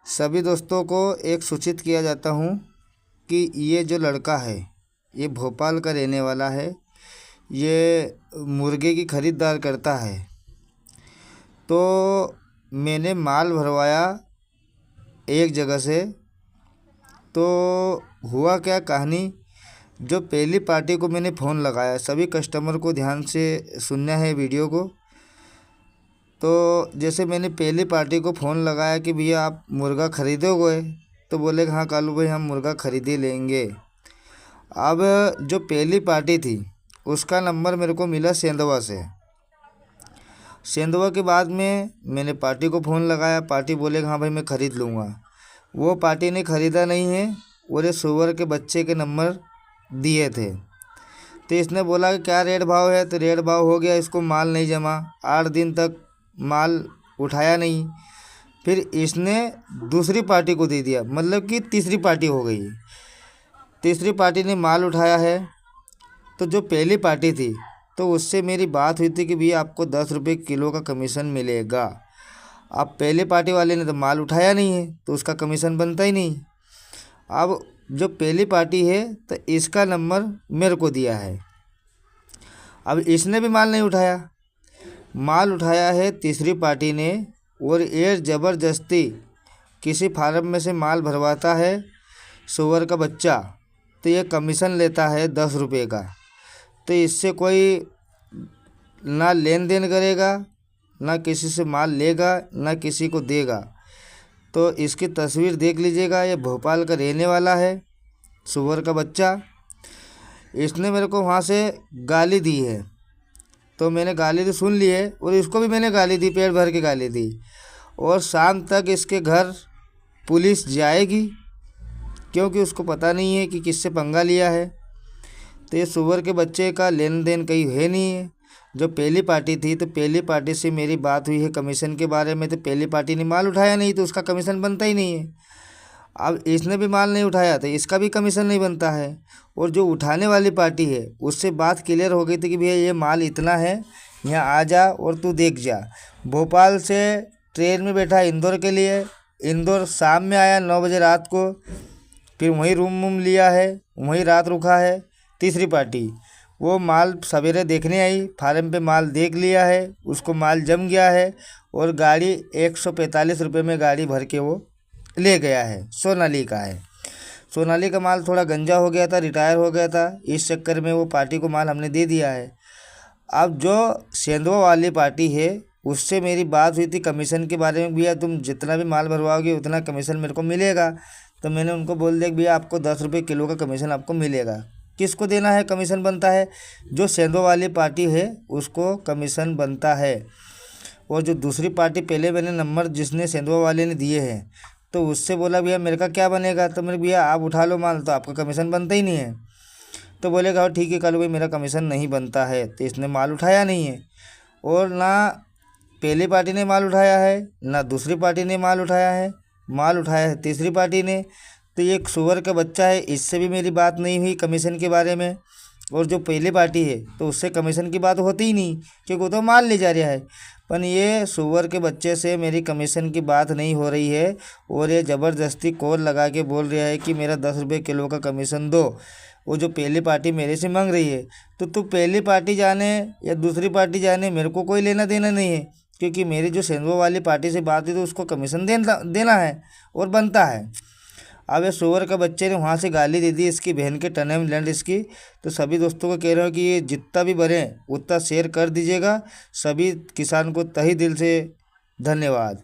सभी दोस्तों को एक सूचित किया जाता हूँ कि ये जो लड़का है ये भोपाल का रहने वाला है। ये मुर्गे की ख़रीदार करता है। तो मैंने माल भरवाया एक जगह से। तो हुआ क्या कहानी, जो पहली पार्टी को मैंने फ़ोन लगाया, सभी कस्टमर को ध्यान से सुनना है वीडियो को। तो जैसे मैंने पहली पार्टी को फ़ोन लगाया कि भैया आप मुर्गा ख़रीदोगे, तो बोले हाँ कालू भाई हम मुर्गा ख़रीद ही लेंगे। अब जो पहली पार्टी थी उसका नंबर मेरे को मिला सेंधवा से। सेंधवा के बाद में मैंने पार्टी को फ़ोन लगाया, पार्टी बोले हाँ भाई मैं ख़रीद लूँगा। वो पार्टी ने ख़रीदा नहीं है और ये सुअर के बच्चे के नंबर दिए थे। तो इसने बोला कि क्या रेट भाव है, तो रेट भाव हो गया। इसको माल नहीं जमा, 8 दिन तक माल उठाया नहीं। फिर इसने दूसरी पार्टी को दे दिया, मतलब कि तीसरी पार्टी हो गई। तीसरी पार्टी ने माल उठाया है। तो जो पहली पार्टी थी तो उससे मेरी बात हुई थी कि भैया आपको 10 रुपये किलो का कमीशन मिलेगा। अब पहले पार्टी वाले ने तो माल उठाया नहीं है तो उसका कमीशन बनता ही नहीं। अब जो पहली पार्टी है तो इसका नंबर मेरे को दिया है। अब इसने भी माल नहीं उठाया, माल उठाया है तीसरी पार्टी ने। और ये ज़बरदस्ती किसी फार्म में से माल भरवाता है सुअर का बच्चा, तो ये कमीशन लेता है 10 रुपये का। तो इससे कोई ना लेन देन करेगा, ना किसी से माल लेगा, ना किसी को देगा। तो इसकी तस्वीर देख लीजिएगा, ये भोपाल का रहने वाला है सुअर का बच्चा। इसने मेरे को वहाँ से गाली दी है, तो मैंने गाली तो सुन ली है और इसको भी मैंने गाली दी, पेट भर के गाली दी। और शाम तक इसके घर पुलिस जाएगी, क्योंकि उसको पता नहीं है कि किससे पंगा लिया है। तो ये सुअर के बच्चे का लेन देन कहीं है नहीं है। जो पहली पार्टी थी तो पहली पार्टी से मेरी बात हुई है कमीशन के बारे में, तो पहली पार्टी ने माल उठाया नहीं तो उसका कमीशन बनता ही नहीं है। अब इसने भी माल नहीं उठाया तो इसका भी कमीशन नहीं बनता है। और जो उठाने वाली पार्टी है उससे बात क्लियर हो गई थी कि भैया ये माल इतना है, यहाँ आ जा और तू देख जा। भोपाल से ट्रेन में बैठा इंदौर के लिए, इंदौर शाम में आया 9 बजे रात को। फिर वहीं रूम वूम लिया है, वहीं रात रुका है। तीसरी पार्टी वो माल सवेरे देखने आई, फार्म पे माल देख लिया है, उसको माल जम गया है और गाड़ी 145 रुपये में गाड़ी भर के वो ले गया है। सोनाली का है। सोनाली का माल थोड़ा गंजा हो गया था, रिटायर हो गया था, इस चक्कर में वो पार्टी को माल हमने दे दिया है। अब जो सेंधवा वाली पार्टी है उससे मेरी बात हुई थी कमीशन के बारे में, भैया तुम जितना भी माल भरवाओगे उतना कमीशन मेरे को मिलेगा। तो मैंने उनको बोल दिया कि भैया आपको 10 रुपये किलो का कमीशन आपको मिलेगा। किसको देना है कमीशन बनता है, जो सेंधवा वाली पार्टी है उसको कमीशन बनता है। और जो दूसरी पार्टी पहले मैंने नंबर जिसने सेंधवा वाले ने दिए हैं तो उससे बोला भैया मेरे का क्या बनेगा। तो मेरे भैया आप उठा लो माल तो आपका कमीशन बनता ही नहीं है। तो बोलेगा ठीक है कल भाई मेरा कमीशन नहीं बनता है। तो इसने माल उठाया नहीं है, और ना पहली पार्टी ने माल उठाया है ना दूसरी पार्टी ने माल उठाया है। माल उठाया है तीसरी पार्टी ने। तो ये एक सुअर का बच्चा है, इससे भी मेरी बात नहीं हुई कमीशन के बारे में। और जो पहली पार्टी है तो उससे कमीशन की बात होती ही नहीं, क्योंकि वो तो माल ले जा रहा है। पर ये सुअर के बच्चे से मेरी कमीशन की बात नहीं हो रही है और ये ज़बरदस्ती कॉल लगा के बोल रहा है कि मेरा 10 रुपये किलो का कमीशन दो। वो जो पहली पार्टी मेरे से मांग रही है, तो तू पहली पार्टी जाने या दूसरी पार्टी जाने, मेरे को कोई लेना देना नहीं है। क्योंकि मेरी जो सेंधवा वाली पार्टी से बात हुई तो उसको कमीशन देना है और बनता है। अब ये सुअर का बच्चे ने वहाँ से गाली दे दी इसकी बहन के टनम लैंड इसकी। तो सभी दोस्तों को कह रहा हूँ कि ये जितना भी बने उतना शेयर कर दीजिएगा। सभी किसान को तहे दिल से धन्यवाद।